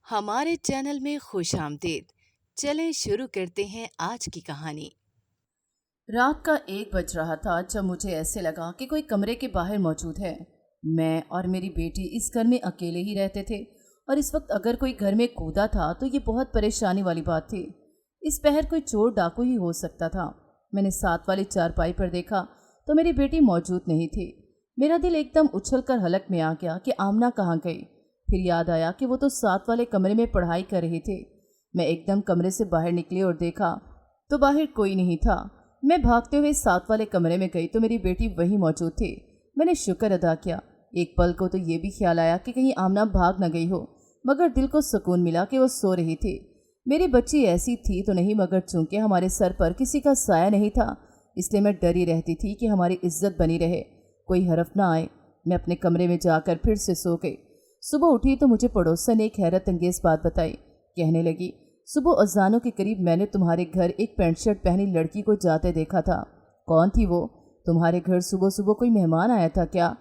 हमारे चैनल में खुश आमदीद। चलें शुरू करते हैं आज की कहानी। रात का 1 बज रहा था जब मुझे ऐसे लगा कि कोई कमरे के बाहर मौजूद है। मैं और मेरी बेटी इस घर में अकेले ही रहते थे और इस वक्त अगर कोई घर में कूदा था तो ये बहुत परेशानी वाली बात थी। इस पहर कोई चोर डाकू ही हो सकता था। मैंने साथ वाली चारपाई पर देखा तो मेरी बेटी मौजूद नहीं थी। मेरा दिल एकदम उछल कर हलक में आ गया कि आमना कहाँ गई। फिर याद आया कि वो तो साथ वाले कमरे में पढ़ाई कर रही थी। मैं एकदम कमरे से बाहर निकली और देखा तो बाहर कोई नहीं था। मैं भागते हुए साथ वाले कमरे में गई तो मेरी बेटी वहीं मौजूद थी। मैंने शुक्र अदा किया। एक पल को तो ये भी ख्याल आया कि कहीं आमना भाग न गई हो, मगर दिल को सुकून मिला कि वो सो रही थी। मेरी बच्ची ऐसी थी तो नहीं, मगर चूंकि हमारे सर पर किसी का साया नहीं था इसलिए मैं डरी रहती थी कि हमारी इज्जत बनी रहे, कोई हरफ ना आए। मैं अपने कमरे में जाकर फिर से सो गई। सुबह उठी तो मुझे पड़ोसन ने एक हैरत अंगेज बात बताई। कहने लगी, सुबह अजानों के करीब मैंने तुम्हारे घर एक पैंट शर्ट पहनी लड़की को जाते देखा था। कौन थी वो? तुम्हारे घर सुबह सुबह कोई मेहमान आया था क्या?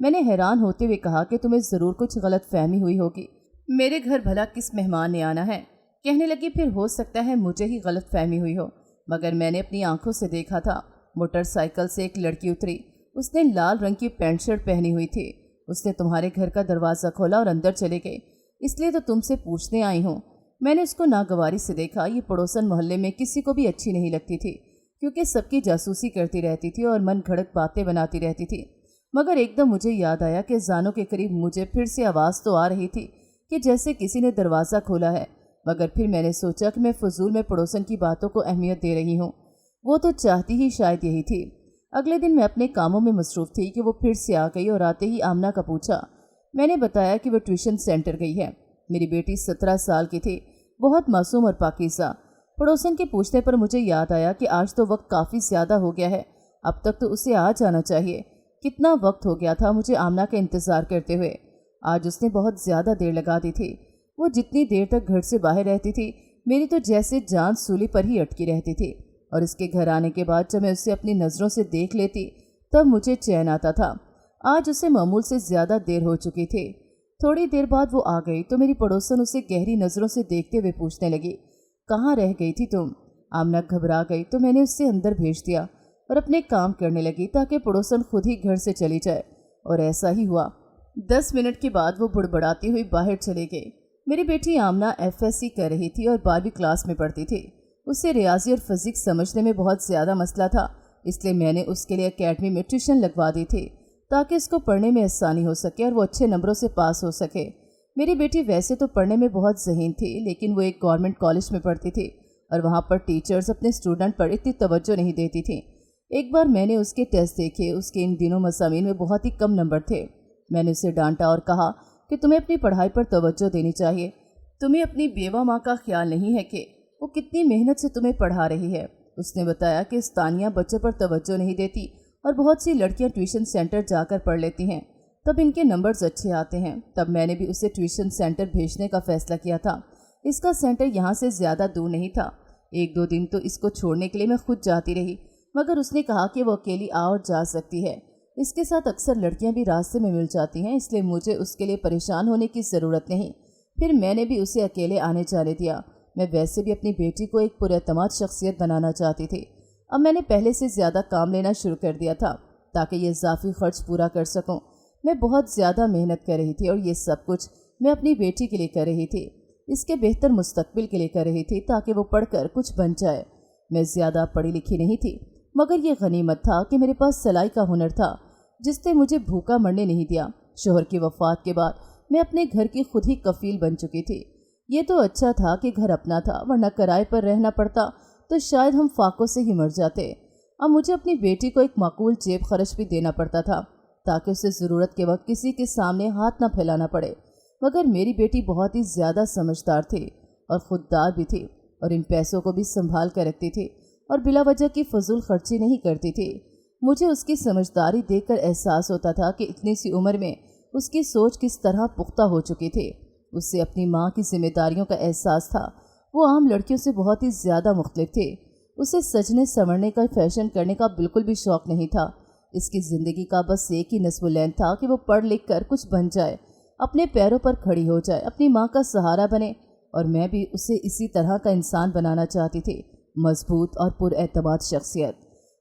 मैंने हैरान होते हुए कहा कि तुम्हें ज़रूर कुछ गलत फहमी हुई होगी। मेरे घर भला किस मेहमान ने आना है? कहने लगी, फिर हो सकता है मुझे ही गलत फहमी हुई हो, मगर मैंने अपनी आंखों से देखा था। मोटरसाइकिल से एक लड़की उतरी। उसने लाल रंग की पैंट शर्ट पहनी हुई थी। उसने तुम्हारे घर का दरवाज़ा खोला और अंदर चले गए, इसलिए तो तुमसे पूछने आई हूँ। मैंने उसको नागवारी से देखा। ये पड़ोसन मोहल्ले में किसी को भी अच्छी नहीं लगती थी, क्योंकि सबकी जासूसी करती रहती थी और मन घड़त बातें बनाती रहती थी। मगर एकदम मुझे याद आया कि जानों के करीब मुझे फिर से आवाज़ तो आ रही थी कि जैसे किसी ने दरवाज़ा खोला है। मगर फिर मैंने सोचा कि मैं फजूल में पड़ोसन की बातों को अहमियत दे रही हूँ। वो तो चाहती ही शायद यही थी। अगले दिन मैं अपने कामों में मसरूफ़ थी कि वो फिर से आ गई और आते ही आमना का पूछा। मैंने बताया कि वो ट्यूशन सेंटर गई है। मेरी बेटी 17 साल की थी, बहुत मासूम और पाकीज़ा। पड़ोसन के पूछने पर मुझे याद आया कि आज तो वक्त काफ़ी ज़्यादा हो गया है, अब तक तो उसे आ जाना चाहिए। कितना वक्त हो गया था मुझे आमना का इंतज़ार करते हुए। आज उसने बहुत ज़्यादा देर लगा दी थी। वो जितनी देर तक घर से बाहर रहती थी, मेरी तो जैसे जान सूली पर ही अटकी रहती थी। और इसके घर आने के बाद जब मैं उसे अपनी नज़रों से देख लेती तब मुझे चैन आता था। आज उसे मामूल से ज़्यादा देर हो चुकी थी। थोड़ी देर बाद वो आ गई तो मेरी पड़ोसन उसे गहरी नज़रों से देखते हुए पूछने लगी, कहाँ रह गई थी तुम? आमना घबरा गई तो मैंने उससे अंदर भेज दिया और अपने काम करने लगी ताकि पड़ोसन खुद ही घर से चली जाए। और ऐसा ही हुआ। 10 मिनट के बाद वो बुड़बड़ाती हुई बाहर चली गई। मेरी बेटी आमना FSC कर रही थी और 12वीं क्लास में पढ़ती थी। उसे रियाजी और फिजिक्स समझने में बहुत ज़्यादा मसला था, इसलिए मैंने उसके लिए एकेडमी में ट्यूशन लगवा दी थी ताकि उसको पढ़ने में आसानी हो सके और वो अच्छे नंबरों से पास हो सके। मेरी बेटी वैसे तो पढ़ने में बहुत ज़हीन थी, लेकिन वो एक गवर्नमेंट कॉलेज में पढ़ती थी और वहाँ पर टीचर्स अपने स्टूडेंट पर इतनी तवज्जो नहीं देती थी। एक बार मैंने उसके टेस्ट देखे, उसके इन दिनों मज़ामीन में बहुत ही कम नंबर थे। मैंने उसे डांटा और कहा कि तुम्हें अपनी पढ़ाई पर तवज्जो देनी चाहिए। तुम्हें अपनी बेवा माँ का ख्याल नहीं है कि वो कितनी मेहनत से तुम्हें पढ़ा रही है। उसने बताया कि स्थानिया बच्चों पर तवज्जो नहीं देती और बहुत सी लड़कियां ट्यूशन सेंटर जाकर पढ़ लेती हैं, तब इनके नंबर्स अच्छे आते हैं। तब मैंने भी उसे ट्यूशन सेंटर भेजने का फैसला किया था। इसका सेंटर यहाँ से ज़्यादा दूर नहीं था। 1-2 दिन तो इसको छोड़ने के लिए मैं खुद जाती रही, मगर उसने कहा कि वो अकेली आ और जा सकती है। इसके साथ अक्सर लड़कियाँ भी रास्ते में मिल जाती हैं, इसलिए मुझे उसके लिए परेशान होने की ज़रूरत नहीं। फिर मैंने भी उसे अकेले आने जाने दिया। मैं वैसे भी अपनी बेटी को एक पुरएतमाद शख्सियत बनाना चाहती थी। अब मैंने पहले से ज़्यादा काम लेना शुरू कर दिया था ताकि ये इजाफी खर्च पूरा कर सकूं। मैं बहुत ज़्यादा मेहनत कर रही थी और ये सब कुछ मैं अपनी बेटी के लिए कर रही थी, इसके बेहतर मुस्तकबिल के लिए कर रही थी ताकि वो पढ़कर कुछ बन जाए। मैं ज़्यादा पढ़ी लिखी नहीं थी, मगर ये गनीमत था कि मेरे पास सिलाई का हुनर था जिसने मुझे भूखा मरने नहीं दिया। शोहर की वफ़ात के बाद मैं अपने घर की खुद ही कफील बन चुकी थी। ये तो अच्छा था कि घर अपना था, वरना किराए पर रहना पड़ता तो शायद हम फाकों से ही मर जाते। अब मुझे अपनी बेटी को एक माकूल जेब खर्च भी देना पड़ता था ताकि उसे ज़रूरत के वक्त किसी के सामने हाथ न फैलाना पड़े। मगर मेरी बेटी बहुत ही ज़्यादा समझदार थी और ख़ुददार भी थी और इन पैसों को भी संभाल कर रखती थी और बिला वजह की फजूल खर्ची नहीं करती थी। मुझे उसकी समझदारी देखकर एहसास होता था कि इतनी सी उम्र में उसकी सोच किस तरह पुख्ता हो चुकी थी। उससे अपनी माँ की जिम्मेदारियों का एहसास था। वो आम लड़कियों से बहुत ही ज़्यादा मुख्तलिफ थे। उसे सजने संवरने का, फैशन करने का बिल्कुल भी शौक़ नहीं था। इसकी ज़िंदगी का बस एक ही नस्बुलैन था कि वो पढ़ लिख कर कुछ बन जाए, अपने पैरों पर खड़ी हो जाए, अपनी माँ का सहारा बने। और मैं भी उसे इसी तरह का इंसान बनाना चाहती थी, मजबूत और पुरएतमाद शख्सियत।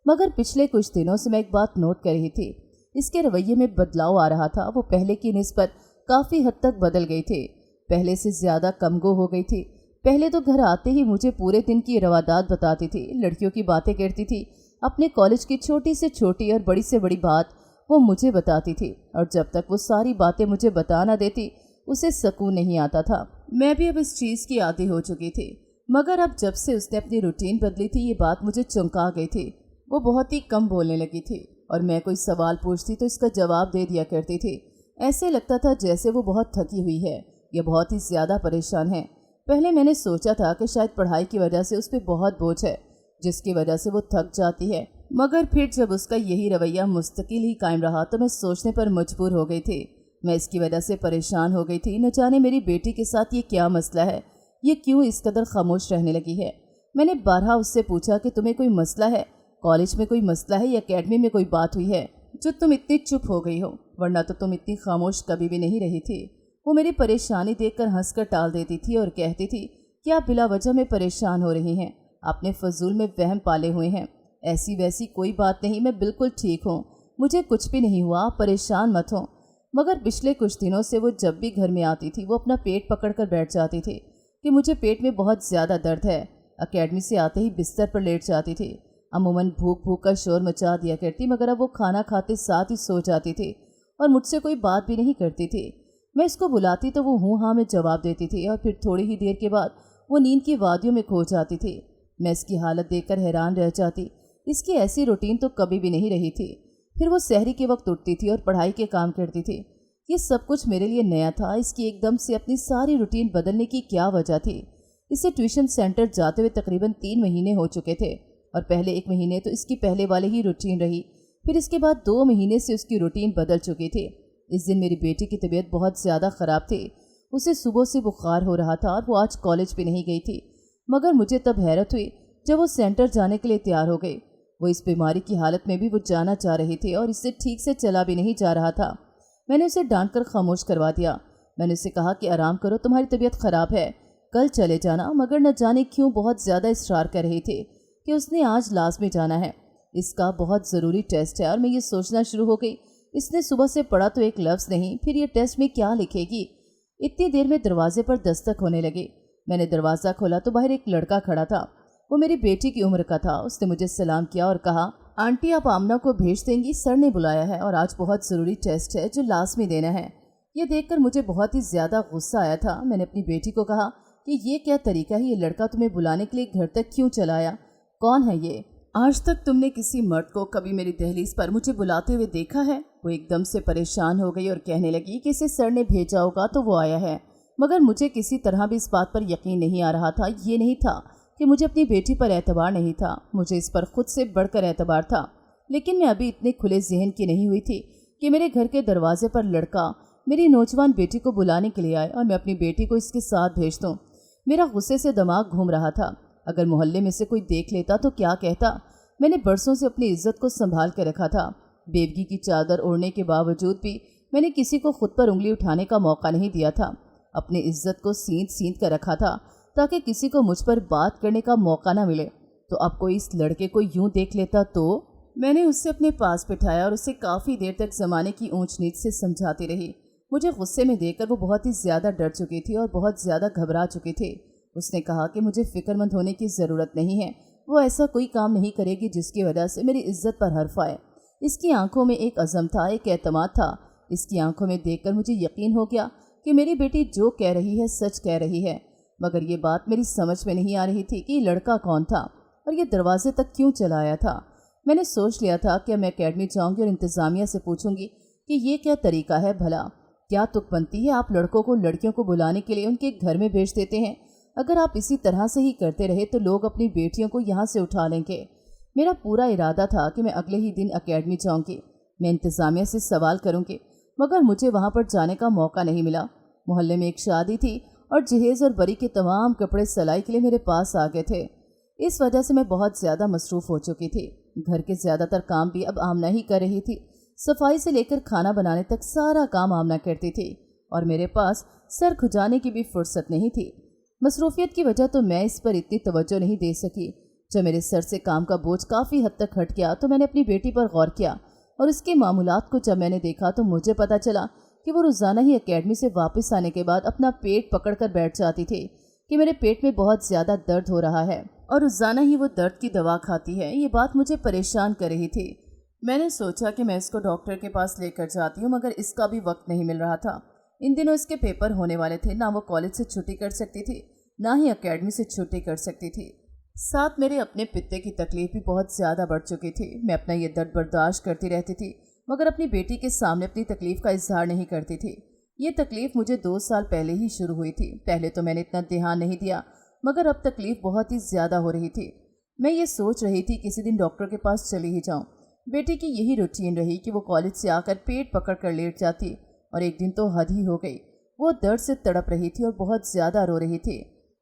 मगर पिछले कुछ दिनों से मैं एक बात नोट कर रही थी, इसके रवैये में बदलाव आ रहा था। वो पहले की निस्बत काफ़ी हद तक बदल गई थी, पहले से ज़्यादा कमगो हो गई थी। पहले तो घर आते ही मुझे पूरे दिन की रवादात बताती थी, लड़कियों की बातें करती थी, अपने कॉलेज की छोटी से छोटी और बड़ी से बड़ी बात वो मुझे बताती थी। और जब तक वो सारी बातें मुझे बता ना देती उसे सुकून नहीं आता था। मैं भी अब इस चीज़ की आदी हो चुकी थी। मगर अब जब से उसने अपनी रूटीन बदली थी, ये बात मुझे चौंका गई थी। वो बहुत ही कम बोलने लगी थी और मैं कोई सवाल पूछती तो इसका जवाब दे दिया करती थी। ऐसे लगता था जैसे वो बहुत थकी हुई है या बहुत ही ज़्यादा परेशान है। पहले मैंने सोचा था कि शायद पढ़ाई की वजह से उस पर बहुत बोझ है, जिसकी वजह से वो थक जाती है। मगर फिर जब उसका यही रवैया मुस्तकिल ही कायम रहा तो मैं सोचने पर मजबूर हो गई थी। मैं इसकी वजह से परेशान हो गई थी। न जाने मेरी बेटी के साथ ये क्या मसला है, ये क्यों इस कदर खामोश रहने लगी है। मैंने बारहा उससे पूछा कि तुम्हें कोई मसला है, कॉलेज में कोई मसला है या एकेडमी में कोई बात हुई है जो तुम इतनी चुप हो गई हो, वरना तो तुम इतनी खामोश कभी भी नहीं रही थी। वो मेरी परेशानी देखकर हंसकर टाल देती थी और कहती थी कि आप बिला वजह में परेशान हो रही हैं, आपने फजूल में वहम पाले हुए हैं। ऐसी वैसी कोई बात नहीं, मैं बिल्कुल ठीक हूँ, मुझे कुछ भी नहीं हुआ, आप परेशान मत हो। मगर पिछले कुछ दिनों से वो जब भी घर में आती थी वो अपना पेट पकड़ कर बैठ जाती थी कि मुझे पेट में बहुत ज़्यादा दर्द है। एकेडमी से आते ही बिस्तर पर लेट जाती थी। अमूमन भूख भूख का शोर मचा दिया करती, मगर अब वो खाना खाते साथ ही सो जाती थी और मुझसे कोई बात भी नहीं करती थी। मैं इसको बुलाती तो वो हूँ हाँ में जवाब देती थी और फिर थोड़ी ही देर के बाद वो नींद की वादियों में खो जाती थी। मैं इसकी हालत देखकर हैरान रह जाती, इसकी ऐसी रूटीन तो कभी भी नहीं रही थी। फिर वो सहरी के वक्त उठती थी और पढ़ाई के काम करती थी। ये सब कुछ मेरे लिए नया था। इसकी एकदम से अपनी सारी रूटीन बदलने की क्या वजह थी। इसे ट्यूशन सेंटर जाते हुए तकरीबन 3 महीने हो चुके थे और पहले 1 महीने तो इसकी पहले वाले ही रूटीन रही, फिर इसके बाद 2 महीने से उसकी रूटीन बदल चुकी थी। इस दिन मेरी बेटी की तबीयत बहुत ज़्यादा ख़राब थी, उसे सुबह से बुखार हो रहा था और वो आज कॉलेज भी नहीं गई थी। मगर मुझे तब हैरत हुई जब वो सेंटर जाने के लिए तैयार हो गई। वो इस बीमारी की हालत में भी वो जाना चाह रही थी और इससे ठीक से चला भी नहीं जा रहा था। मैंने उसे डांट कर खामोश करवा दिया। मैंने उसे कहा कि आराम करो, तुम्हारी तबीयत ख़राब है, कल चले जाना। मगर न जाने क्यों बहुत ज़्यादा इसरार कर रही थी कि उसने आज लाजमी जाना है, इसका बहुत ज़रूरी टेस्ट है। और मैं ये सोचना शुरू हो गई, इसने सुबह से पढ़ा तो एक लफ्ज़ नहीं, फिर ये टेस्ट में क्या लिखेगी। इतनी देर में दरवाजे पर दस्तक होने लगी। मैंने दरवाज़ा खोला तो बाहर एक लड़का खड़ा था। वो मेरी बेटी की उम्र का था। उसने मुझे सलाम किया और कहा, आंटी आप आमना को भेज देंगी, सर ने बुलाया है और आज बहुत ज़रूरी टेस्ट है जो लाजमी देना है। ये देखकर मुझे बहुत ही ज़्यादा गुस्सा आया था। मैंने अपनी बेटी को कहा कि ये क्या तरीका है, ये लड़का तुम्हें बुलाने के लिए घर तक क्यों चला आया, कौन है ये? आज तक तुमने किसी मर्द को कभी मेरी दहलीज पर मुझे बुलाते हुए देखा है? वो एकदम से परेशान हो गई और कहने लगी कि इसे सर ने भेजा होगा तो वो आया है। मगर मुझे किसी तरह भी इस बात पर यकीन नहीं आ रहा था। ये नहीं था कि मुझे अपनी बेटी पर एतबार नहीं था, मुझे इस पर खुद से बढ़कर एतबार था। लेकिन मैं अभी इतने खुले जहन की नहीं हुई थी कि मेरे घर के दरवाजे पर लड़का मेरी नौजवान बेटी को बुलाने के लिए आए और मैं अपनी बेटी को इसके साथ भेज दूँ। मेरा गुस्से से दिमाग घूम रहा था। अगर मोहल्ले में से कोई देख लेता तो क्या कहता। मैंने बरसों से अपनी इज्जत को संभाल कर रखा था। बेवगी की चादर ओढ़ने के बावजूद भी मैंने किसी को खुद पर उंगली उठाने का मौका नहीं दिया था। अपनी इज्जत को सींच कर रखा था ताकि किसी को मुझ पर बात करने का मौका ना मिले। तो अब कोई इस लड़के को यूं देख लेता तो। मैंने उससे अपने पास बिठाया और उसे काफ़ी देर तक ज़माने की ऊंच नीच से समझाती रही। मुझे गुस्से में देखकर वो बहुत ही ज़्यादा डर चुकी थी और बहुत ज़्यादा घबरा चुकी थी। उसने कहा कि मुझे फ़िक्रमंद होने की ज़रूरत नहीं है, वो ऐसा कोई काम नहीं करेगी जिसकी वजह से मेरी इज्जत पर हर्फ आए। इसकी आंखों में एक अज़म था, एक एतमाद था। इसकी आंखों में देखकर मुझे यकीन हो गया कि मेरी बेटी जो कह रही है सच कह रही है। मगर ये बात मेरी समझ में नहीं आ रही थी कि लड़का कौन था और ये दरवाजे तक क्यों चला आया था। मैंने सोच लिया था कि मैं एकेडमी जाऊंगी और इंतज़ामिया से पूछूंगी कि ये क्या तरीका है भला, क्या तुक बनती है, आप लड़कों को लड़कियों को बुलाने के लिए उनके घर में भेज देते हैं। अगर आप इसी तरह से ही करते रहे तो लोग अपनी बेटियों को यहाँ से उठा लेंगे। मेरा पूरा इरादा था कि मैं अगले ही दिन एकेडमी जाऊँगी, मैं इंतज़ामिया से सवाल करूँगी। मगर मुझे वहाँ पर जाने का मौका नहीं मिला। मोहल्ले में एक शादी थी और जहेज़ और बरी के तमाम कपड़े सिलाई के लिए मेरे पास आ गए थे। इस वजह से मैं बहुत ज़्यादा मसरूफ़ हो चुकी थी। घर के ज़्यादातर काम भी अब आमना ही कर रही थी। सफाई से लेकर खाना बनाने तक सारा काम आमना करती थी और मेरे पास सर खुजाने की भी फुर्सत नहीं थी। मसरूफियत की वजह तो मैं इस पर इतनी तवज्जो नहीं दे सकी। जब मेरे सर से काम का बोझ काफ़ी हद तक हट गया तो मैंने अपनी बेटी पर गौर किया और उसके मामूलात को जब मैंने देखा तो मुझे पता चला कि वो रोज़ाना ही एकेडमी से वापस आने के बाद अपना पेट पकड़ कर बैठ जाती थी कि मेरे पेट में बहुत ज़्यादा दर्द हो रहा है और रोज़ाना ही वो दर्द की दवा खाती है। ये बात मुझे परेशान कर रही थी। मैंने सोचा कि मैं इसको डॉक्टर के पास लेकर जाती हूँ, मगर इसका भी वक्त नहीं मिल रहा था। इन दिनों इसके पेपर होने वाले थे, ना वो कॉलेज से छुट्टी कर सकती थी ना ही एकेडमी से छुट्टी कर सकती थी। साथ मेरे अपने पित्ते की तकलीफ भी बहुत ज़्यादा बढ़ चुकी थी। मैं अपना ये दर्द बर्दाश्त करती रहती थी मगर अपनी बेटी के सामने अपनी तकलीफ़ का इजहार नहीं करती थी। ये तकलीफ़ मुझे 2 साल पहले ही शुरू हुई थी। पहले तो मैंने इतना ध्यान नहीं दिया मगर अब तकलीफ़ बहुत ही ज़्यादा हो रही थी। मैं ये सोच रही थी किसी दिन डॉक्टर के पास चली ही जाऊँ। बेटी की यही रूटीन रही कि वो कॉलेज से आकर पेट पकड़ कर लेट जाती और एक दिन तो हद ही हो गई। वो दर्द से तड़प रही थी और बहुत ज़्यादा रो रही थी।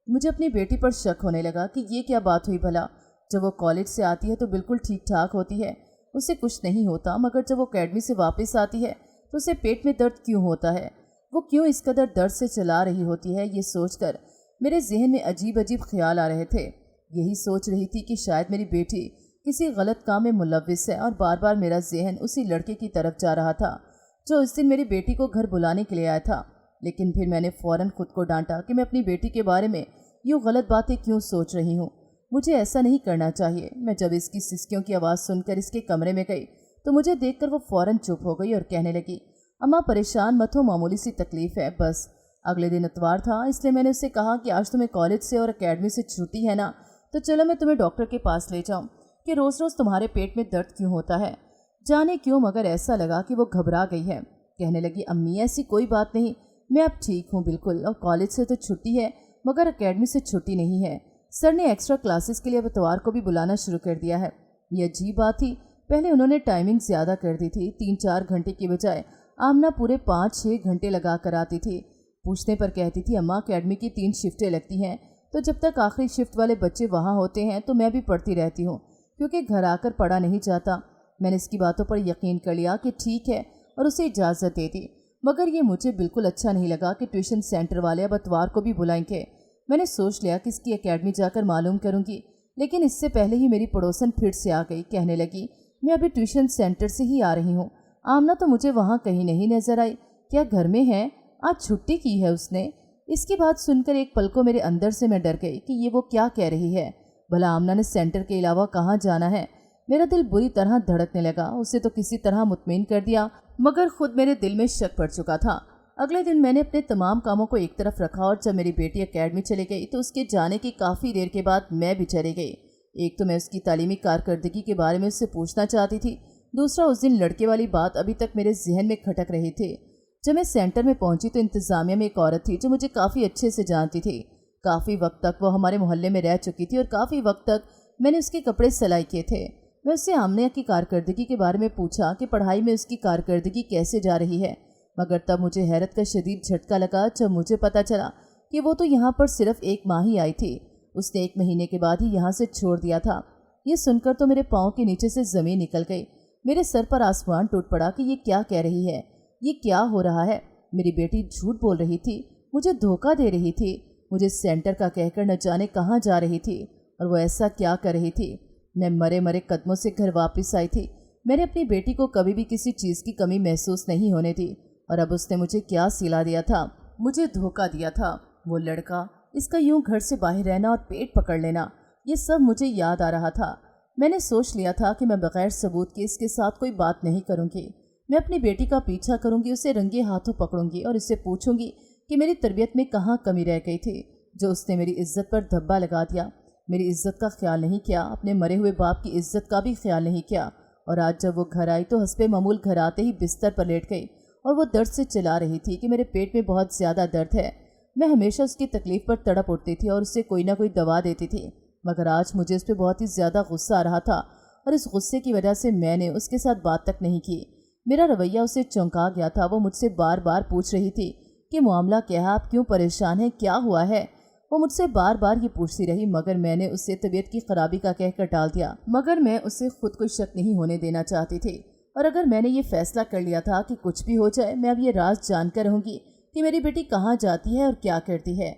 मुझे अपनी बेटी पर शक होने लगा कि ये क्या बात हुई भला। जब वो कॉलेज से आती है तो बिल्कुल ठीक ठाक होती है, उसे कुछ नहीं होता, मगर जब वो अकेडमी से वापस आती है तो उसे पेट में दर्द क्यों होता है, वो क्यों इस कदर दर्द से चला रही होती है। ये सोचकर मेरे जहन में अजीब अजीब ख्याल आ रहे थे। यही सोच रही थी कि शायद मेरी बेटी किसी गलत काम में मुलव्विस है और बार बार मेरा जहन उसी लड़के की तरफ जा रहा था जो उस दिन मेरी बेटी को घर बुलाने के लिए आया था। लेकिन फिर मैंने फ़ौरन खुद को डांटा कि मैं अपनी बेटी के बारे में यूँ गलत बातें क्यों सोच रही हूँ। मुझे ऐसा नहीं करना चाहिए। मैं जब इसकी सिसकियों की आवाज़ सुनकर इसके कमरे में गई तो मुझे देखकर वो फ़ौरन चुप हो गई और कहने लगी, अम्मा परेशान मत हो, मामूली सी तकलीफ़ है बस। अगले दिन इतवार था, इसलिए मैंने उससे कहा कि आज तुम्हें कॉलेज से और अकेडमी से छुट्टी है ना, तो चलो मैं तुम्हें डॉक्टर के पास ले जाऊँ कि रोज़ रोज़ तुम्हारे पेट में दर्द क्यों होता है। जाने क्यों मगर ऐसा लगा कि वो घबरा गई है। कहने लगी, अम्मी ऐसी कोई बात नहीं, मैं अब ठीक हूँ बिल्कुल, और कॉलेज से तो छुट्टी है मगर एकेडमी से छुट्टी नहीं है। सर ने एक्स्ट्रा क्लासेस के लिए अब इतवार को भी बुलाना शुरू कर दिया है। ये अजीब बात थी, पहले उन्होंने टाइमिंग ज़्यादा कर दी थी। 3-4 घंटे की बजाय आमना पूरे 5-6 घंटे लगा कर आती थी। पूछने पर कहती थी, अम्मा एकेडमी की 3 शिफ्टें लगती हैं, तो जब तक आखिरी शिफ्ट वाले बच्चे वहाँ होते हैं तो मैं भी पढ़ती रहती हूँ क्योंकि घर आकर पढ़ा नहीं जाता। मैंने इसकी बातों पर यकीन कर लिया कि ठीक है और उसे इजाज़त दे दी। मगर ये मुझे बिल्कुल अच्छा नहीं लगा कि ट्यूशन सेंटर वाले अब इतवार को भी बुलाएंगे। मैंने सोच लिया कि इसकी एकेडमी जाकर मालूम करूंगी, लेकिन इससे पहले ही मेरी पड़ोसन फिर से आ गई। कहने लगी, मैं अभी ट्यूशन सेंटर से ही आ रही हूँ, आमना तो मुझे वहाँ कहीं नहीं नजर आई, क्या घर में है? आज छुट्टी की है उसने। इसकी बात सुनकर एक पल को मेरे अंदर से मैं डर गई कि ये वो क्या कह रही है। भला आमना ने सेंटर के अलावा कहाँ जाना है? मेरा दिल बुरी तरह धड़कने लगा। उसे तो किसी तरह मुतमईन कर दिया मगर खुद मेरे दिल में शक पड़ चुका था। अगले दिन मैंने अपने तमाम कामों को एक तरफ रखा और जब मेरी बेटी एकेडमी चली गई तो उसके जाने की काफ़ी देर के बाद मैं भी चली गई। एक तो मैं उसकी तालीमी कारकर्दगी के बारे में उससे पूछना चाहती थी, दूसरा उस दिन लड़के वाली बात अभी तक मेरे जहन में खटक रही थी। जब मैं सेंटर में पहुंची तो इंतज़ामिया में एक औरत थी जो मुझे काफ़ी अच्छे से जानती थी। काफ़ी वक्त तक वो हमारे मोहल्ले में रह चुकी थी और काफ़ी वक्त तक मैंने उसके कपड़े सिलाई किए थे। मैं उससे आमना की कारकर्दगी के बारे में पूछा कि पढ़ाई में उसकी कारकर्दगी कैसे जा रही है, मगर तब मुझे हैरत का शदीद झटका लगा जब मुझे पता चला कि वो तो यहाँ पर सिर्फ 1 माह ही आई थी। उसने 1 महीने के बाद ही यहाँ से छोड़ दिया था। ये सुनकर तो मेरे पाँव के नीचे से ज़मीन निकल गई। मेरे सर पर आसमान टूट पड़ा कि ये क्या कह रही है, ये क्या हो रहा है। मेरी बेटी झूठ बोल रही थी, मुझे धोखा दे रही थी, मुझे सेंटर का कहकर न जाने कहाँ जा रही थी और वो ऐसा क्या कर रही थी। मैं मरे मरे कदमों से घर वापस आई थी। मैंने अपनी बेटी को कभी भी किसी चीज़ की कमी महसूस नहीं होने दी और अब उसने मुझे क्या सिला दिया था, मुझे धोखा दिया था। वो लड़का, इसका यूं घर से बाहर रहना और पेट पकड़ लेना, ये सब मुझे याद आ रहा था। मैंने सोच लिया था कि मैं बगैर सबूत के इसके साथ कोई बात नहीं करूँगी। मैं अपनी बेटी का पीछा करूँगी, उसे रंगे हाथों पकड़ूंगी और इससे पूछूंगी कि मेरी तरबियत में कहाँ कमी रह गई थी जो उसने मेरी इज्जत पर धब्बा लगा दिया। मेरी इज्जत का ख्याल नहीं किया, अपने मरे हुए बाप की इज्जत का भी ख्याल नहीं किया। और आज जब वो घर आई तो हस्बे मामूल घर आते ही बिस्तर पर लेट गई और वो दर्द से चिल्ला रही थी कि मेरे पेट में बहुत ज़्यादा दर्द है। मैं हमेशा उसकी तकलीफ़ पर तड़प उठती थी और उससे कोई ना कोई दवा देती थी, मगर आज मुझे उस पर बहुत ही ज़्यादा गुस्सा आ रहा था और इस गुस्से की वजह से मैंने उसके साथ बात तक नहीं की। मेरा रवैया उसे चौंका गया था। वो मुझसे बार बार पूछ रही थी कि मामला क्या है, आप क्यों परेशान हैं, क्या हुआ है। वो मुझसे बार बार ये पूछती रही मगर मैंने उससे तबीयत की खराबी का कहकर टाल दिया। मगर मैं उससे खुद को शक नहीं होने देना चाहती थी और अगर मैंने ये फैसला कर लिया था कि कुछ भी हो जाए मैं अब ये राज जानकर रहूँगी کہ میری बेटी कहाँ जाती है और क्या करती है।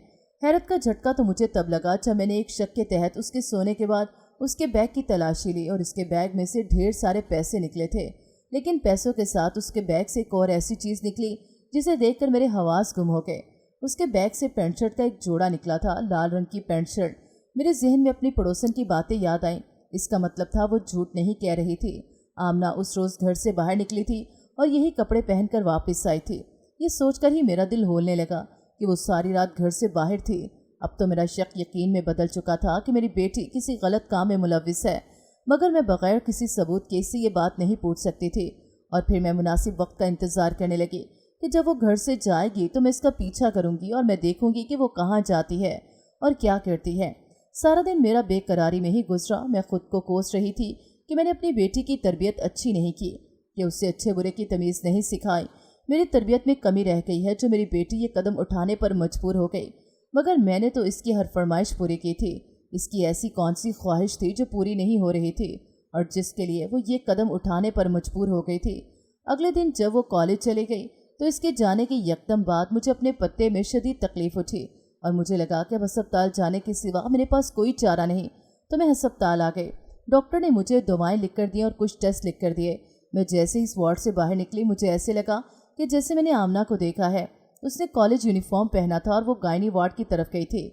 हैरत का झटका तो मुझे तब लगा जब मैंने एक शक के तहत उसके सोने के बाद उसके बैग की तलाशी ली और उसके बैग में से ढेर सारे पैसे निकले थे। लेकिन पैसों के साथ उसके बैग से एक और ऐसी चीज़ निकली जिसे देखकर मेरे हवास गुम हो गए। उसके बैग से पैंट शर्ट का एक जोड़ा निकला था, लाल रंग की पैंट शर्ट। मेरे जहन में अपनी पड़ोसन की बातें याद आईं। इसका मतलब था वो झूठ नहीं कह रही थी। आमना उस रोज़ घर से बाहर निकली थी और यही कपड़े पहनकर वापस आई थी। ये सोचकर ही मेरा दिल होलने लगा कि वो सारी रात घर से बाहर थी। अब तो मेरा शक यकीन में बदल चुका था कि मेरी बेटी किसी गलत काम में मुलविस है, मगर मैं बगैर किसी सबूत के इससे ये बात नहीं पूछ सकती थी। और फिर मैं मुनासिब वक्त का इंतज़ार करने लगी कि जब वो घर से जाएगी तो मैं इसका पीछा करूंगी और मैं देखूंगी कि वो कहाँ जाती है और क्या करती है। सारा दिन मेरा बेकरारी में ही गुजरा। मैं खुद को कोस रही थी कि मैंने अपनी बेटी की तरबियत अच्छी नहीं की, कि उससे अच्छे बुरे की तमीज़ नहीं सिखाई। मेरी तरबियत में कमी रह गई है जो मेरी बेटी ये कदम उठाने पर मजबूर हो गई। मगर मैंने तो इसकी हर फरमाइश पूरी की थी। इसकी ऐसी कौन सी ख्वाहिश थी जो पूरी नहीं हो रही थी और जिसके लिए वो ये कदम उठाने पर मजबूर हो गई थी। अगले दिन जब वो कॉलेज चली गई तो इसके जाने के यकदम बाद मुझे अपने पत्ते में शदीद तकलीफ उठी और मुझे लगा कि अब अस्पताल जाने के सिवा मेरे पास कोई चारा नहीं। तो मैं अस्पताल आ गई। डॉक्टर ने मुझे दवाएं लिख कर दी और कुछ टेस्ट लिख कर दिए। मैं जैसे ही इस वार्ड से बाहर निकली मुझे ऐसे लगा कि जैसे मैंने आमना को देखा है। उसने कॉलेज यूनिफॉर्म पहना था और वो गायनी वार्ड की तरफ गई थी।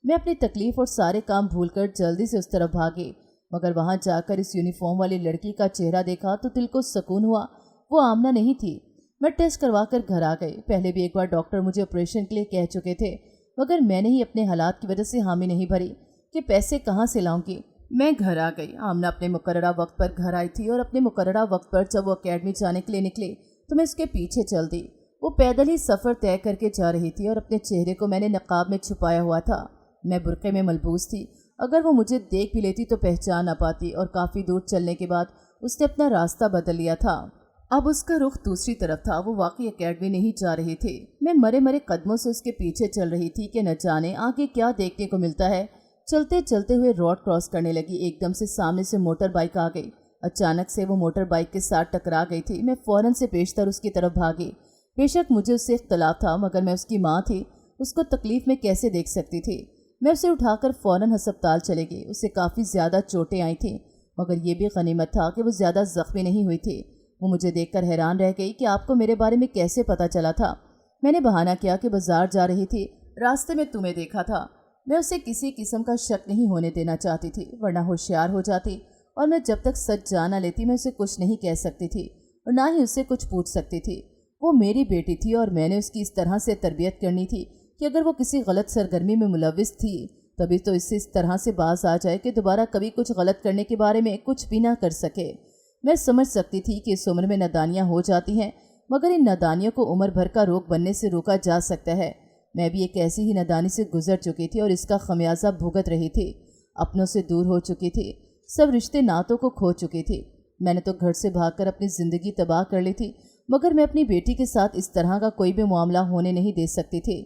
मैं अपनी तकलीफ और सारे काम भूलकर जल्दी से उस तरफ भागी, मगर वहाँ जाकर इस यूनिफॉर्म वाली लड़की का चेहरा देखा तो दिल को सुकून हुआ। वो आमना नहीं थी। मैं टेस्ट करवा कर घर आ गई। पहले भी एक बार डॉक्टर मुझे ऑपरेशन के लिए कह चुके थे, मगर मैंने ही अपने हालात की वजह से हामी नहीं भरी कि पैसे कहाँ से लाऊंगी। मैं घर आ गई। आमना अपने मुकर्ररा वक्त पर घर आई थी और अपने मुकर्ररा वक्त पर जब वो अकेडमी जाने के लिए निकले तो मैं उसके पीछे चल दी। वो पैदल ही सफ़र तय करके जा रही थी और अपने चेहरे को मैंने नकाब में छुपाया हुआ था। मैं बुरके में मलबूस थी। अगर वो मुझे देख भी लेती तो पहचान ना पाती। और काफ़ी दूर चलने के बाद उसने अपना रास्ता बदल लिया था। अब उसका रुख दूसरी तरफ था। वो वाकई अकेडमी नहीं जा रही थी। मैं मरे मरे कदमों से उसके पीछे चल रही थी कि न जाने आगे क्या देखने को मिलता है। चलते चलते हुए रोड क्रॉस करने लगी। एकदम से सामने से मोटर बाइक आ गई। अचानक से वो मोटर बाइक के साथ टकरा गई थी। मैं फौरन से पेशतर उसकी तरफ भागी। बेशक मुझे उससे इख्तलाफ था, मगर मैं उसकी माँ थी, उसको तकलीफ में कैसे देख सकती थी। मैं उसे उठाकर फौरन अस्पताल चले गई। उसे काफ़ी ज़्यादा चोटें आई थीं, मगर ये भी गनीमत था कि वो ज़्यादा ज़ख्मी नहीं हुई थी। वो मुझे देखकर हैरान रह गई कि आपको मेरे बारे में कैसे पता चला था। मैंने बहाना किया कि बाजार जा रही थी, रास्ते में तुम्हें देखा था। मैं उसे किसी किस्म का शक नहीं होने देना चाहती थी, वरना होशियार हो जाती और मैं जब तक सच जाना लेती मैं उसे कुछ नहीं कह सकती थी और ना ही उससे कुछ पूछ सकती थी। वो मेरी बेटी थी और मैंने उसकी इस तरह से तरबियत करनी थी कि अगर वो किसी गलत सरगर्मी में मुलविस थी तभी तो इससे इस तरह से बाज आ जाए कि दोबारा कभी कुछ गलत करने के बारे में कुछ भी ना कर सके। मैं समझ सकती थी कि इस उम्र में नादानियाँ हो जाती हैं, मगर इन नादानियों को उम्र भर का रोग बनने से रोका जा सकता है। मैं भी एक ऐसी ही नादानी से गुजर चुकी थी और इसका खमियाजा भुगत रही थी। अपनों से दूर हो चुकी थी, सब रिश्ते नातों को खो चुकी थी। मैंने तो घर से भागकर अपनी ज़िंदगी तबाह कर ली थी, मगर मैं अपनी बेटी के साथ इस तरह का कोई भी मामला होने नहीं दे सकती थी।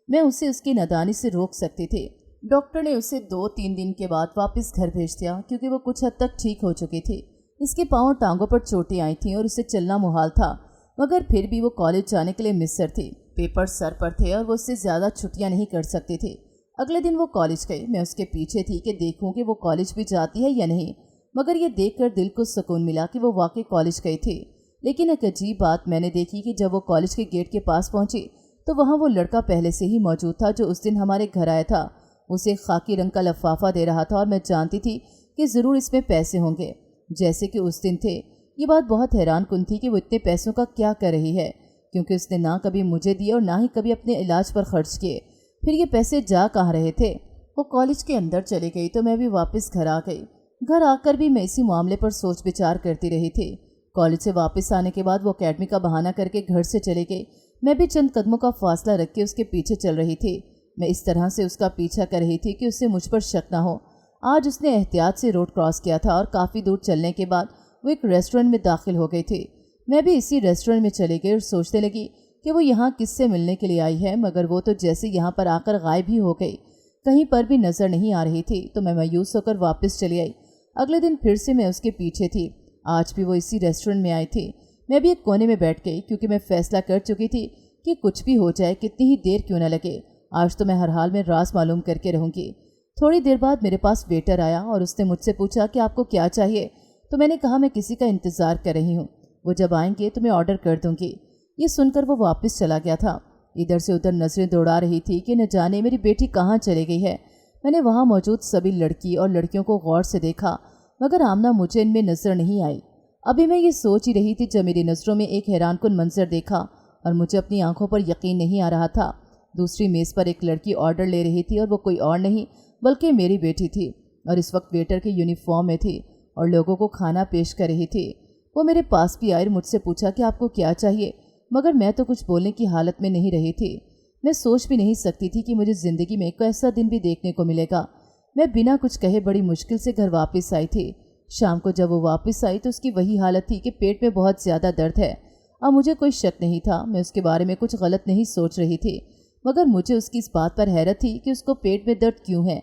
मैं उसे उसकी नादानी से रोक सकती थी। डॉक्टर ने उसे 2-3 दिन के बाद वापस घर भेज दिया क्योंकि वो कुछ हद तक ठीक हो चुकी थी। इसके पाँव और टांगों पर चोटें आई थीं और उसे चलना मुहाल था, मगर फिर भी वो कॉलेज जाने के लिए मिस्र थी। पेपर सर पर थे और वो उससे ज़्यादा छुट्टियां नहीं कर सकती थी। अगले दिन वो कॉलेज गई। मैं उसके पीछे थी कि देखूं कि वो कॉलेज भी जाती है या नहीं, मगर ये देखकर दिल को सुकून मिला कि वो वाकई कॉलेज गई थी। लेकिन एक अजीब बात मैंने देखी कि जब वो कॉलेज के गेट के पास पहुंची तो वहाँ वो लड़का पहले से ही मौजूद था जो उस दिन हमारे घर आया था। उसे खाकी रंग का लफाफा दे रहा था और मैं जानती थी कि ज़रूर इसमें पैसे होंगे जैसे कि उस दिन थे। ये बात बहुत हैरान कुन थी कि वो इतने पैसों का क्या कर रही है, क्योंकि उसने ना कभी मुझे दिए और ना ही कभी अपने इलाज पर खर्च किए। फिर ये पैसे जा कहाँ रहे थे। वो कॉलेज के अंदर चली गई तो मैं भी वापस घर आ गई। घर आकर भी मैं इसी मामले पर सोच विचार करती रही थी। कॉलेज से वापस आने के बाद वो अकेडमी का बहाना करके घर से चली गई। मैं भी चंद कदमों का फासला रख के उसके पीछे चल रही थी। मैं इस तरह से उसका पीछा कर रही थी कि उससे मुझ पर शक ना हो। आज उसने एहतियात से रोड क्रॉस किया था और काफ़ी दूर चलने के बाद वो एक रेस्टोरेंट में दाखिल हो गई थी। मैं भी इसी रेस्टोरेंट में चली गई और सोचने लगी कि वो यहाँ किससे मिलने के लिए आई है, मगर वो तो जैसे यहाँ पर आकर गायब ही हो गई, कहीं पर भी नज़र नहीं आ रही थी। तो मैं मायूस होकर वापस चली आई। अगले दिन फिर से मैं उसके पीछे थी। आज भी वो इसी रेस्टोरेंट में आई थी। मैं भी एक कोने में बैठ गई क्योंकि मैं फैसला कर चुकी थी کہ کچھ بھی ہو جائے کتنی ہی دیر کیوں نہ لگے آج تو میں ہر حال میں راز معلوم کر کے رہوں گی۔ تھوڑی دیر بعد میرے پاس ویٹر آیا اور اس نے مجھ سے پوچھا کہ آپ کو کیا چاہیے، تو میں نے کہا میں کسی کا انتظار کر رہی ہوں، وہ جب آئیں گے تو میں آرڈر کر دوں گی۔ یہ سن کر وہ واپس چلا گیا تھا۔ ادھر سے ادھر نظریں دوڑا رہی تھی کہ نہ جانے میری بیٹی کہاں چلے گئی ہے۔ میں نے وہاں موجود سبھی لڑکی اور لڑکیوں کو غور سے دیکھا مگر آمنہ مجھے ان میں نظر نہیں آئی۔ ابھی میں یہ سوچ ہی رہی تھی جب میری نظروں میں ایک حیران کن منظر دیکھا اور مجھے اپنی آنکھوں پر یقین نہیں آ رہا تھا۔ دوسری میز پر ایک لڑکی آرڈر لے رہی تھی اور وہ کوئی اور نہیں بلکہ میری بیٹی تھی، اور اس وقت ویٹر کے یونیفارم میں تھی اور لوگوں کو کھانا پیش کر رہی تھی۔ وہ میرے پاس بھی آئی اور مجھ سے پوچھا کہ آپ کو کیا چاہیے، مگر میں تو کچھ بولنے کی حالت میں نہیں رہی تھی۔ میں سوچ بھی نہیں سکتی تھی کہ مجھے زندگی میں کوئی ایسا دن بھی دیکھنے کو ملے گا۔ میں بنا کچھ کہے بڑی مشکل سے گھر واپس آئی تھی۔ شام کو جب وہ واپس آئی تو اس کی وہی حالت تھی کہ پیٹ میں بہت زیادہ درد ہے۔ اب مجھے کوئی شک نہیں تھا، میں اس کے بارے میں کچھ غلط نہیں سوچ رہی تھی، مگر مجھے اس کی اس بات پر حیرت تھی کہ اس کو پیٹ میں درد کیوں ہے۔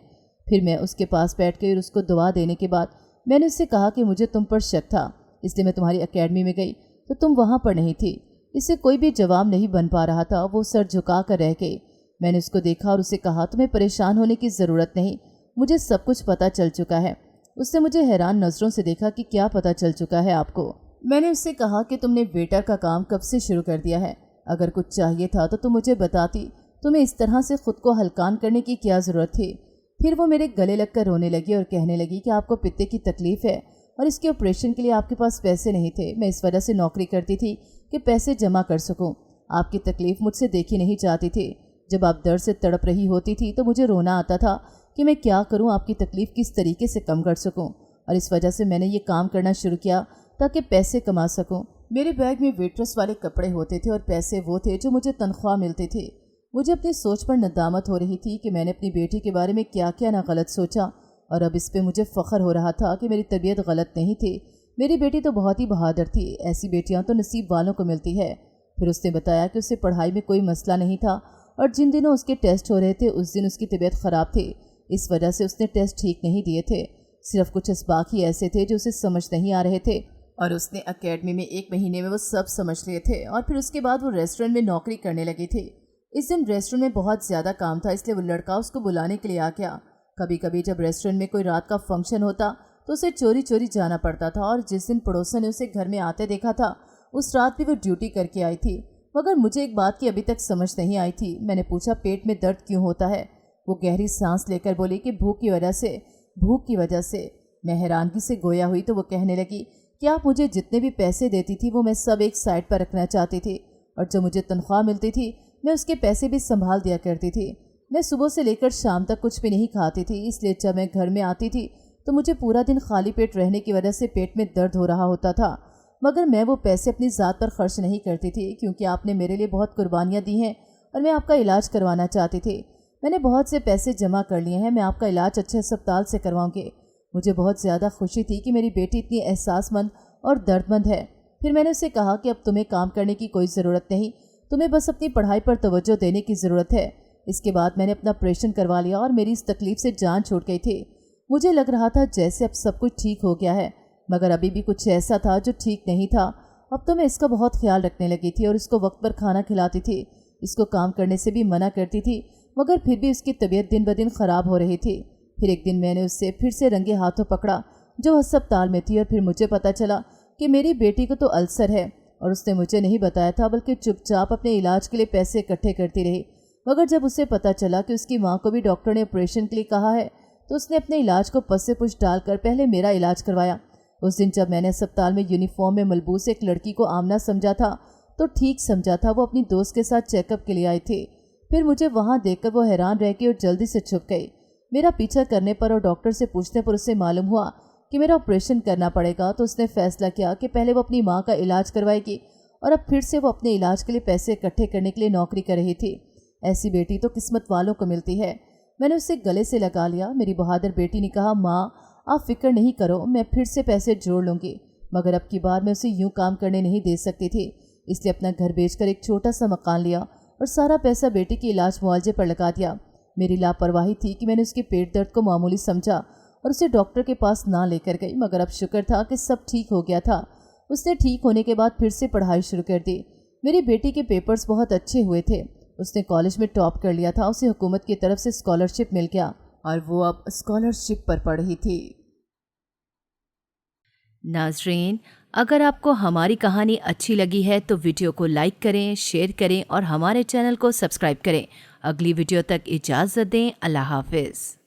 پھر میں اس کے پاس بیٹھ گئی اور اس کو دوا دینے کے بعد میں نے اس سے کہا کہ مجھے تم پر شک تھا، اس لیے میں تمہاری اکیڈمی میں گئی تو تم وہاں پر نہیں تھی۔ اس سے کوئی بھی جواب نہیں بن پا رہا تھا، وہ سر جھکا کر رہ گئی۔ میں نے اس کو دیکھا اور اسے کہا تمہیں پریشان ہونے کی ضرورت نہیں، مجھے سب کچھ پتہ چل چکا ہے۔ اس نے مجھے حیران نظروں سے دیکھا کہ کیا پتہ چل چکا ہے آپ کو؟ میں نے اس سے کہا کہ تم نے ویٹر کا کام کب سے شروع کر دیا ہے؟ اگر کچھ چاہیے تھا تو تم مجھے بتاتی، تمہیں اس طرح سے خود کو ہلکان کرنے کی کیا ضرورت تھی؟ پھر وہ میرے گلے لگ کر رونے لگی اور کہنے لگی کہ آپ کو پتے کی تکلیف ہے اور اس کے آپریشن کے لیے آپ کے پاس پیسے نہیں تھے۔ میں اس وجہ سے نوکری کرتی تھی کہ پیسے جمع کر سکوں۔ آپ کی تکلیف مجھ سے دیکھی نہیں جاتی تھی۔ جب آپ درد سے تڑپ رہی ہوتی تھی تو مجھے رونا آتا تھا کہ میں کیا کروں، آپ کی تکلیف کس طریقے سے کم کر سکوں، اور اس وجہ سے میں نے یہ کام کرنا شروع کیا تاکہ پیسے کما سکوں۔ میرے بیگ میں ویٹرس والے کپڑے ہوتے تھے اور پیسے وہ تھے جو مجھے تنخواہ ملتی تھی۔ مجھے اپنی سوچ پر ندامت ہو رہی تھی کہ میں نے اپنی بیٹی کے بارے میں کیا کیا نہ غلط سوچا، اور اب اس پہ مجھے فخر ہو رہا تھا کہ میری طبیعت غلط نہیں تھی۔ میری بیٹی تو بہت ہی بہادر تھی، ایسی بیٹیاں تو نصیب والوں کو ملتی ہے۔ پھر اس نے بتایا کہ اسے پڑھائی میں کوئی مسئلہ نہیں تھا، اور جن دنوں اس کے ٹیسٹ ہو رہے تھے اس دن اس کی طبیعت خراب تھی، اس وجہ سے اس نے ٹیسٹ ٹھیک نہیں دیے تھے۔ صرف کچھ اسباق ہی ایسے تھے جو اسے سمجھ نہیں آ رہے تھے، اور اس نے اکیڈمی میں 1 مہینے میں وہ سب سمجھ لیے تھے، اور پھر اس کے بعد وہ ریسٹورنٹ میں نوکری کرنے لگی تھی۔ اس دن ریسٹورنٹ میں بہت زیادہ کام تھا، اس لیے وہ لڑکا اس کو بلانے کے لیے آ گیا۔ کبھی کبھی جب ریسٹورنٹ میں کوئی رات کا فنکشن ہوتا تو اسے چوری چوری جانا پڑتا تھا، اور جس دن پڑوسن نے اسے گھر میں آتے دیکھا تھا اس رات بھی وہ ڈیوٹی کر کے آئی تھی۔ مگر مجھے ایک بات کی ابھی تک سمجھ نہیں آئی تھی۔ میں نے پوچھا پیٹ میں درد کیوں ہوتا ہے؟ وہ گہری سانس لے کر بولی کہ بھوک کی وجہ سے۔ میں حیرانگی سے گویا ہوئی تو وہ کہنے لگی کہ آپ مجھے جتنے بھی پیسے دیتی تھی وہ میں سب ایک سائڈ پر رکھنا چاہتی تھی، اور جو مجھے تنخواہ ملتی تھی میں اس کے پیسے بھی سنبھال دیا کرتی تھی۔ میں صبح سے لے کر شام تک کچھ بھی نہیں کھاتی تھی، اس لیے جب میں گھر میں آتی تھی تو مجھے پورا دن خالی پیٹ رہنے کی وجہ سے پیٹ میں درد ہو رہا ہوتا تھا۔ مگر میں وہ پیسے اپنی ذات پر خرچ نہیں کرتی تھی، کیونکہ آپ نے میرے لیے بہت قربانیاں دی ہیں اور میں آپ کا علاج کروانا چاہتی تھی۔ میں نے بہت سے پیسے جمع کر لیے ہیں، میں آپ کا علاج اچھے اسپتال سے کرواؤں گی۔ مجھے بہت زیادہ خوشی تھی کہ میری بیٹی اتنی احساس مند اور درد مند ہے۔ پھر میں نے اسے کہا کہ اب تمہیں کام کرنے کی کوئی ضرورت نہیں، تمہیں بس اپنی پڑھائی پر توجہ دینے کی ضرورت ہے۔ اس کے بعد میں نے اپنا آپریشن کروا لیا اور میری اس تکلیف سے جان چھوٹ گئی تھی۔ مجھے لگ رہا تھا جیسے اب سب کچھ ٹھیک ہو گیا ہے، مگر ابھی بھی کچھ ایسا تھا جو ٹھیک نہیں تھا۔ اب تو میں اس کا بہت خیال رکھنے لگی تھی اور اس کو وقت پر کھانا کھلاتی تھی، اس کو کام کرنے سے بھی منع کرتی تھی، مگر پھر بھی اس کی طبیعت دن بدن خراب ہو رہی تھی۔ پھر ایک دن میں نے اس سے پھر سے رنگے ہاتھوں پکڑا جو ہسپتال میں تھی، اور پھر مجھے پتہ چلا کہ میری بیٹی کو تو السر ہے، اور اس نے مجھے نہیں بتایا تھا بلکہ چپ چاپ اپنے علاج کے لیے پیسے اکٹھے کرتی رہی۔ مگر جب اسے پتہ چلا کہ اس کی ماں کو بھی ڈاکٹر نے آپریشن کے لیے کہا ہے تو اس نے اپنے علاج کو پس سے پش ڈال کر پہلے میرا علاج کروایا۔ اس دن جب میں نے اسپتال میں یونیفارم میں ملبوس ایک لڑکی کو آمنہ سمجھا تھا تو ٹھیک سمجھا تھا، وہ اپنی دوست کے ساتھ چیک اپ کے لیے آئی تھی۔ پھر مجھے وہاں دیکھ کر وہ حیران رہ گئی اور جلدی سے چھپ گئی۔ میرا پیچھا کرنے پر اور ڈاکٹر سے پوچھنے پر اسے معلوم ہوا کہ میرا آپریشن کرنا پڑے گا، تو اس نے فیصلہ کیا کہ پہلے وہ اپنی ماں کا علاج کروائے گی، اور اب پھر سے وہ اپنے علاج کے لیے پیسے اکٹھے کرنے کے لیے نوکری کر رہی تھی۔ ایسی بیٹی تو قسمت والوں کو ملتی ہے۔ میں نے اسے گلے سے لگا لیا۔ میری بہادر بیٹی نے کہا ماں آپ فکر نہیں کرو، میں پھر سے پیسے جوڑ لوں گی، مگر اب کی بار میں اسے یوں کام کرنے نہیں دے سکتی تھی، اس لیے اپنا گھر بیچ کر ایک چھوٹا سا مکان لیا اور سارا پیسہ بیٹی کے علاج معالجے پر لگا دیا۔ میری لاپرواہی تھی کہ میں نے اس کے پیٹ درد کو معمولی سمجھا اور اسے ڈاکٹر کے پاس نہ لے کر گئی، مگر اب شکر تھا کہ سب ٹھیک ہو گیا تھا۔ اس نے ٹھیک ہونے کے بعد پھر سے پڑھائی شروع کر دی۔ میری بیٹی کے پیپرز بہت اچھے ہوئے تھے، اس نے کالج میں ٹاپ کر لیا تھا، اسے حکومت کی طرف سے اسکالرشپ مل گیا اور وہ اب اسکالرشپ پر پڑھ رہی تھی۔ ناظرین، اگر آپ کو ہماری کہانی اچھی لگی ہے تو ویڈیو کو لائک کریں، شیئر کریں اور ہمارے چینل کو سبسکرائب کریں۔ اگلی ویڈیو تک اجازت دیں۔ اللہ حافظ۔